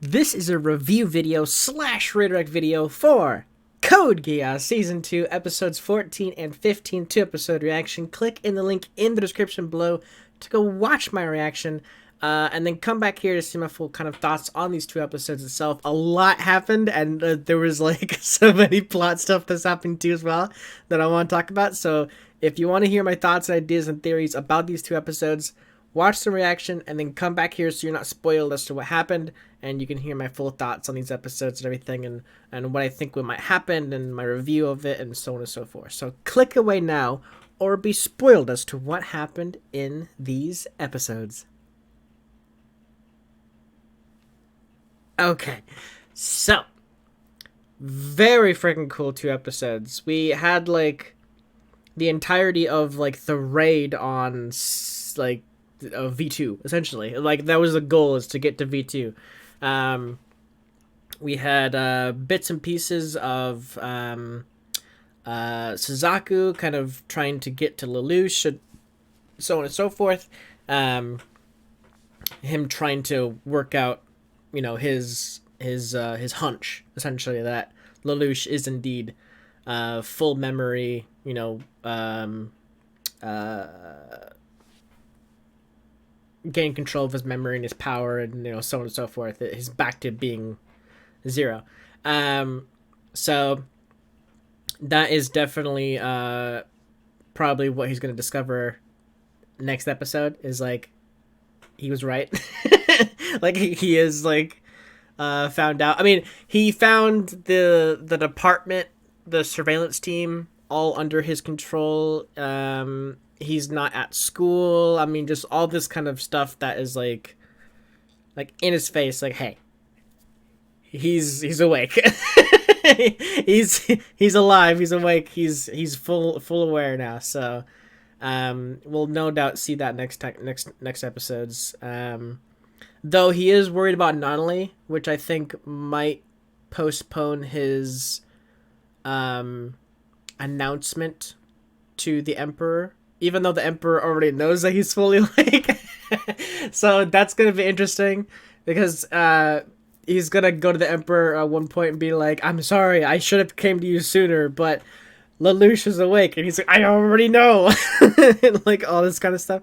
This is a review video / redirect video for Code Geass Season 2, Episodes 14 and 15 2-episode reaction. Click in the link in the description below to go watch my reaction, and then come back here to see my full kind of thoughts on these 2 episodes itself. A lot happened, and there was like so many plot stuff that's happening too as well that I want to talk about. So if you want to hear my thoughts and ideas and theories about these 2 episodes, watch the reaction and then come back here so you're not spoiled as to what happened, and you can hear my full thoughts on these episodes and everything, and what I think what might happen and my review of it and so on and so forth. So click away now or be spoiled as to what happened in these episodes. Okay, so very freaking cool 2 episodes. We had like the entirety of like the raid on like V2 essentially. Like that was the goal, is to get to V2. We had bits and pieces of Suzaku kind of trying to get to Lelouch, so on and so forth. Him trying to work out, you know, his hunch essentially that Lelouch is indeed full memory, you know, gain control of his memory and his power, and you know, so on and so forth. He's back to being zero. So that is definitely probably what he's going to discover next episode, is like he was right. Like he is like found out. I mean, he found the department, the surveillance team, all under his control. He's not at school. I mean, just all this kind of stuff that is like in his face. Like, hey, he's awake. he's alive. He's awake. He's full aware now. So, we'll no doubt see that next episodes. Though he is worried about Nonali, which I think might postpone his announcement to the Emperor, even though the Emperor already knows that he's fully awake. So that's gonna be interesting, because he's gonna go to the Emperor at one point and be like, "I'm sorry, I should have came to you sooner, but Lelouch is awake," and he's like, "I already know." And like all this kind of stuff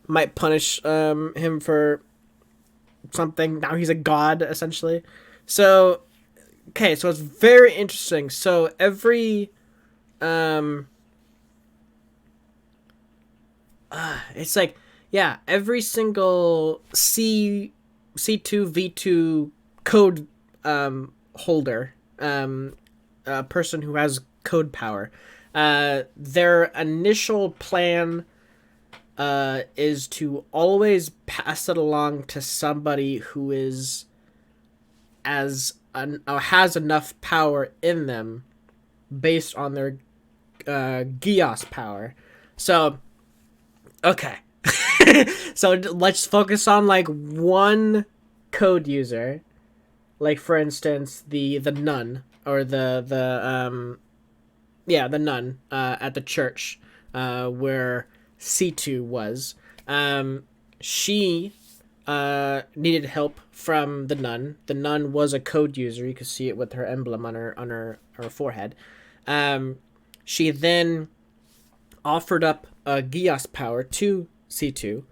might punish him for something. Now he's a god essentially. So okay, so it's very interesting. So every it's like, yeah, every single C2 V2 code holder, person who has code power, their initial plan is to always pass it along to somebody who is has enough power in them based on their Geass power. So okay. So let's focus on like one code user, like for instance the nun, or the nun at the church where C2 was. She needed help from the nun. The nun was a code user. You could see it with her emblem on her forehead. She then offered up a Geass power to C2,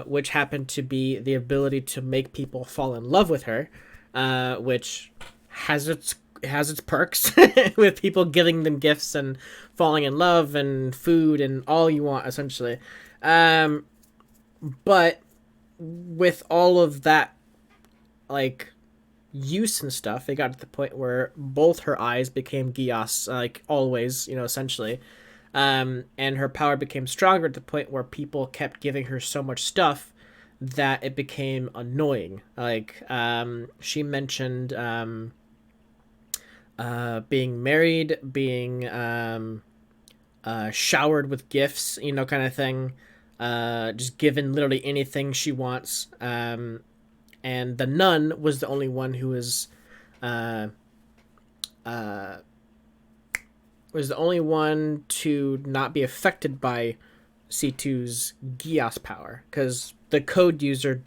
which happened to be the ability to make people fall in love with her, which has its perks with people giving them gifts and falling in love and food and all you want essentially. But with all of that like use and stuff, it got to the point where both her eyes became Geass, like always, you know, essentially. And her power became stronger at the point where people kept giving her so much stuff that it became annoying. Like, she mentioned being married, being showered with gifts, you know, kind of thing. Just given literally anything she wants. And the nun was the only one who was the only one to not be affected by C2's Geass power, because the code user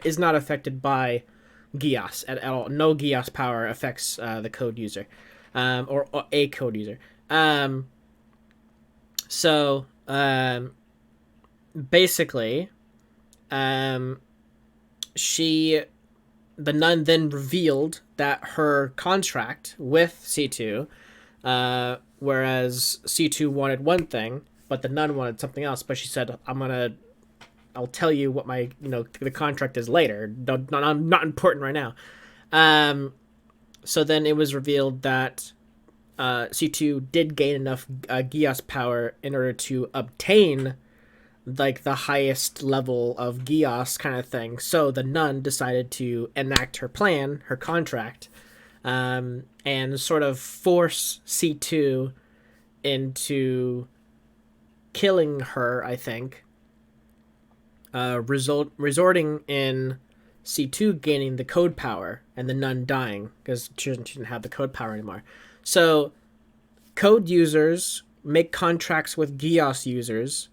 is not affected by Geass at all. No Geass power affects the code user, or a code user. Um, so basically, um, she the nun then revealed that her contract with C2, whereas C2 wanted one thing, but the nun wanted something else. But she said, I'll tell you what my, the contract is later. Not important right now. So then it was revealed that C2 did gain enough Geass power in order to obtain like the highest level of Geass kind of thing. So the nun decided to enact her plan, her contract, and sort of force C2 into killing her, I think, resorting in C2 gaining the code power and the nun dying because she didn't have the code power anymore. So code users make contracts with Geass users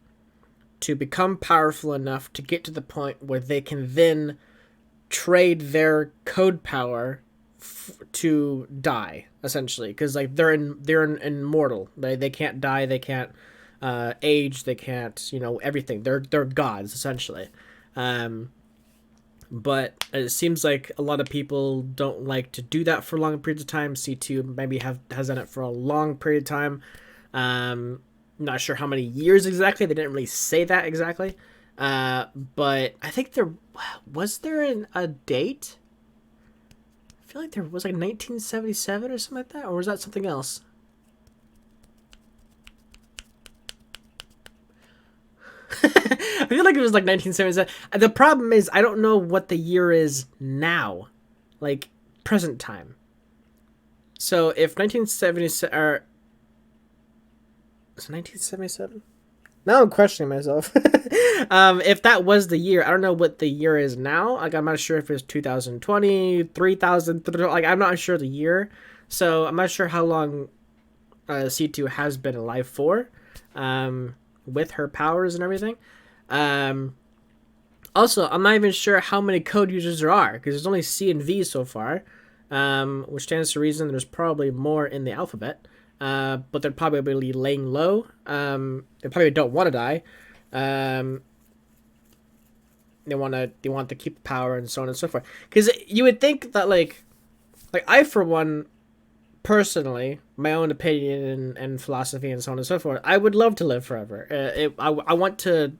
to become powerful enough to get to the point where they can then trade their code power to die, essentially, because like they're immortal. They can't die. They can't age. They can't everything. They're gods essentially. But it seems like a lot of people don't like to do that for long periods of time. C2 maybe has done it for a long period of time. Not sure how many years exactly. They didn't really say that exactly. But I think there a date. I feel like there was like 1977 or something like that, or was that something else? I feel like it was like 1977. The problem is I don't know what the year is now, like present time. So if 1977 or was it 1977? Now I'm questioning myself. If that was the year, I don't know what the year is now. Like I'm not sure if it's 2020, 3000. Like I'm not sure the year, so I'm not sure how long C2 has been alive for, with her powers and everything. Also, I'm not even sure how many code users there are because there's only C and V so far, which stands to reason there's probably more in the alphabet. But they're probably laying low. They probably don't want to die. They want to keep power and so on and so forth. Because you would think that like I for one, personally, my own opinion and philosophy and so on and so forth, I would love to live forever. I want to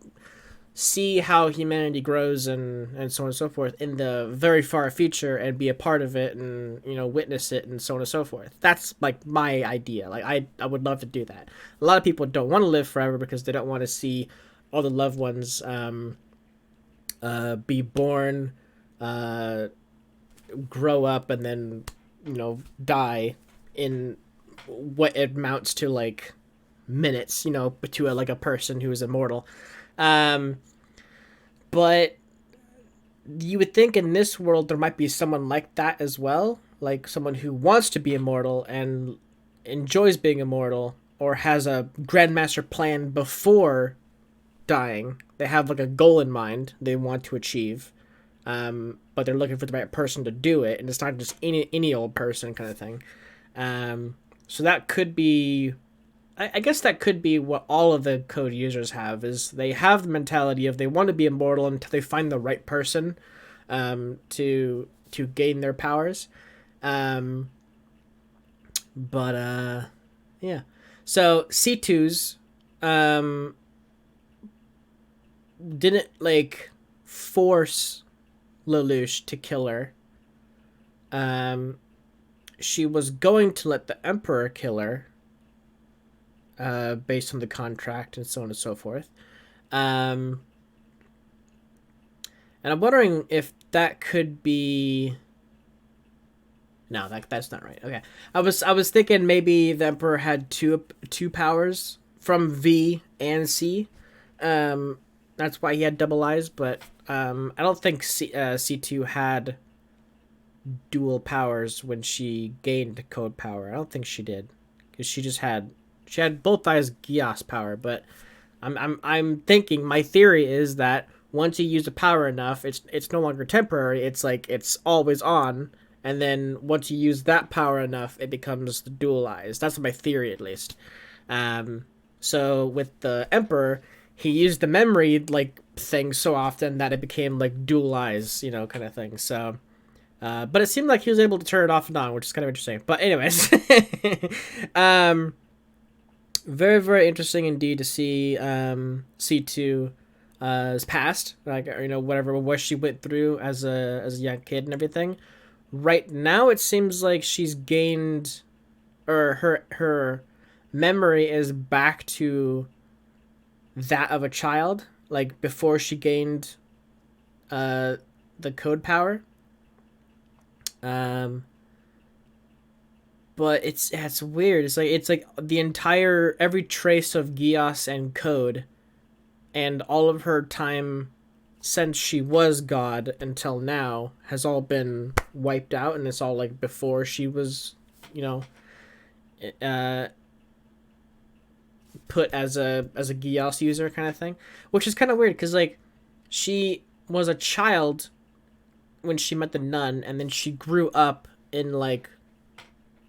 see how humanity grows and so on and so forth in the very far future and be a part of it and witness it and so on and so forth. That's like my idea. Like I would love to do that. A lot of people don't want to live forever because they don't want to see all the loved ones be born, grow up, and then die in what amounts to like minutes, to a person who is immortal. But you would think in this world there might be someone like that as well, like someone who wants to be immortal and enjoys being immortal, or has a grandmaster plan before dying. They have like a goal in mind they want to achieve, but they're looking for the right person to do it, and it's not just any old person kind of thing. So that could be, I guess that could be what all of the code users have, is they have the mentality of they want to be immortal until they find the right person to gain their powers. Yeah. So C2's didn't like force Lelouch to kill her. She was going to let the Emperor kill her, based on the contract and so on and so forth. And I'm wondering if that could be. No, that's not right. Okay, I was thinking maybe the Emperor had two powers from V and C. That's why he had double eyes, but I don't think C2 had dual powers when she gained code power. I don't think she did, because she had both eyes Geass power. But I'm thinking, my theory is that once you use the power enough, it's no longer temporary. It's like it's always on. And then once you use that power enough, it becomes dualized. That's my theory, at least. So with the Emperor, he used the memory like thing so often that it became like dualized, kind of thing. So, but it seemed like he was able to turn it off and on, which is kind of interesting. But anyways, very very interesting indeed to see C2 his past, like whatever what she went through as a young kid and everything. Right now, it seems like she's gained, or her memory is back to that of a child, like before she gained the code power. But it's weird. It's like the entire every trace of Geass and code, and all of her time since she was God until now has all been wiped out, and it's all like before she was, put as a Geass user kind of thing, which is kind of weird because like she was a child when she met the nun, and then she grew up in like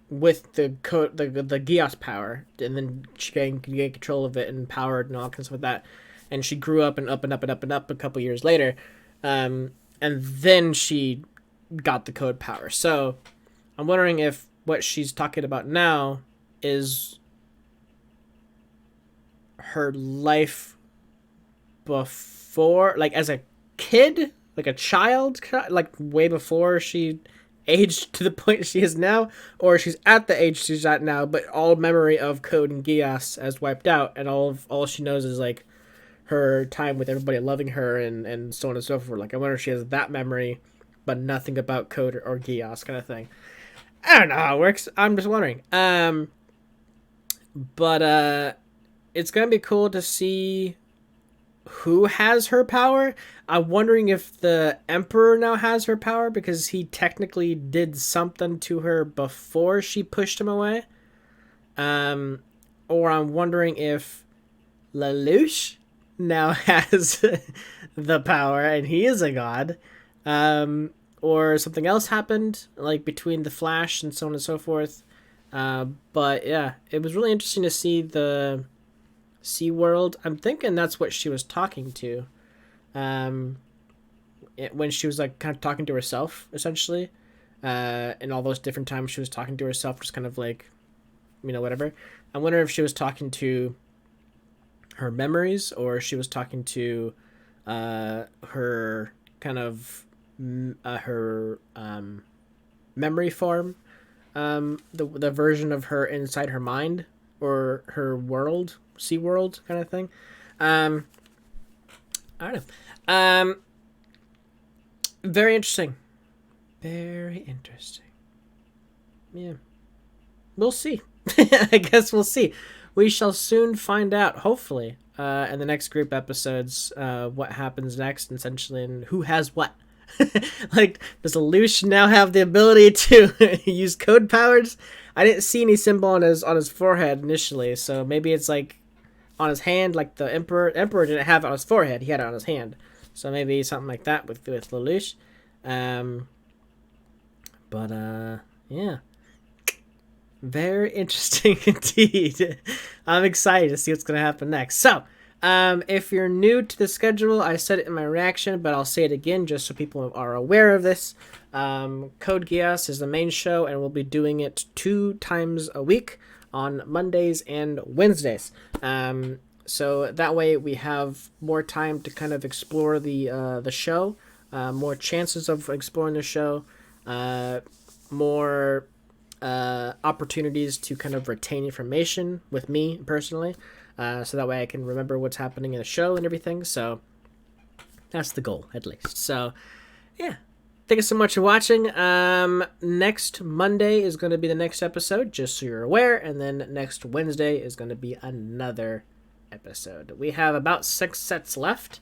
with the Geass power, and then she gained control of it and powered and all kinds of stuff like that. And she grew up and up and up and up and up a couple years later, and then she got the code power. So I'm wondering if what she's talking about now is her life before, like as a kid, like a child, like way before she aged to the point she is now, or she's at the age she's at now, but all memory of code and Geass has wiped out, and all she knows is like her time with everybody loving her and so on and so forth. Like, I wonder if she has that memory, but nothing about code or Geass kind of thing. I don't know how it works. I'm just wondering. But it's gonna be cool to see who has her power. I'm wondering if the Emperor now has her power because he technically did something to her before she pushed him away. Or I'm wondering if Lelouch now has the power and he is a god, or something else happened like between the Flash and so on and so forth. But yeah, it was really interesting to see the Sea World. I'm thinking that's what she was talking to, when she was like kind of talking to herself essentially, and all those different times she was talking to herself, just kind of like, whatever. I wonder if she was talking to her memories, or she was talking to her kind of her memory form, the version of her inside her mind, or her world, Sea World kind of thing. I don't know. Very interesting. Very interesting. Yeah. We'll see. I guess we'll see. We shall soon find out, hopefully, in the next group episodes, what happens next, essentially, and who has what. Like, does Lelouch now have the ability to use code powers? I didn't see any symbol on his forehead initially, so maybe it's like on his hand, like the Emperor. Emperor didn't have it on his forehead; he had it on his hand. So maybe something like that with Lelouch. Yeah. Very interesting indeed. I'm excited to see what's going to happen next. So, if you're new to the schedule, I said it in my reaction, but I'll say it again just so people are aware of this. Code Geass is the main show, and we'll be doing it 2 times a week on Mondays and Wednesdays. So that way we have more time to kind of explore the show, more chances of exploring the show, more opportunities to kind of retain information with me personally, so that way I can remember what's happening in the show and everything. So that's the goal, at least. So yeah, thank you so much for watching. Next Monday is going to be the next episode, just so you're aware, and then next Wednesday is going to be another episode. We have about 6 sets left.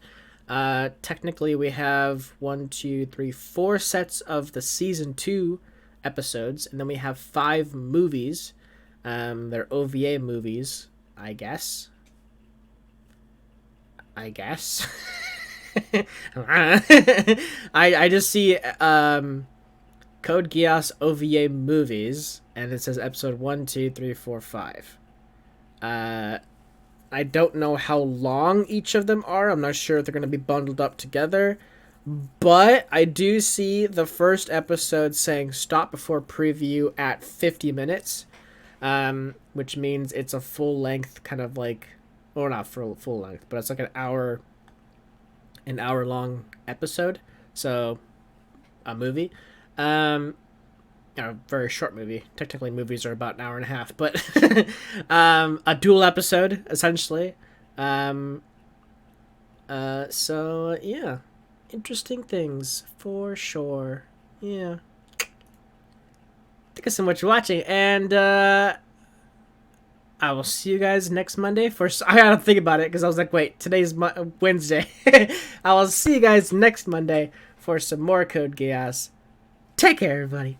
Technically we have 4 sets of the season 2 episodes, and then we have 5 movies. They're OVA movies, I guess. I just see Code Geass OVA movies, and it says episode 1, 2, 3, 4, 5. I don't know how long each of them are. I'm not sure if they're going to be bundled up together. But I do see the first episode saying stop before preview at 50 minutes, which means it's a full length kind of like, or not full length, but it's like an hour long episode. So a movie, a very short movie. Technically, movies are about an hour and a half, but a dual episode essentially. So yeah. Interesting things for sure. Yeah. Thank you so much for watching, and I will see you guys next Monday for. I gotta think about it because I was like, wait, today's Wednesday. I will see you guys next Monday for some more Code Geass. Take care, everybody.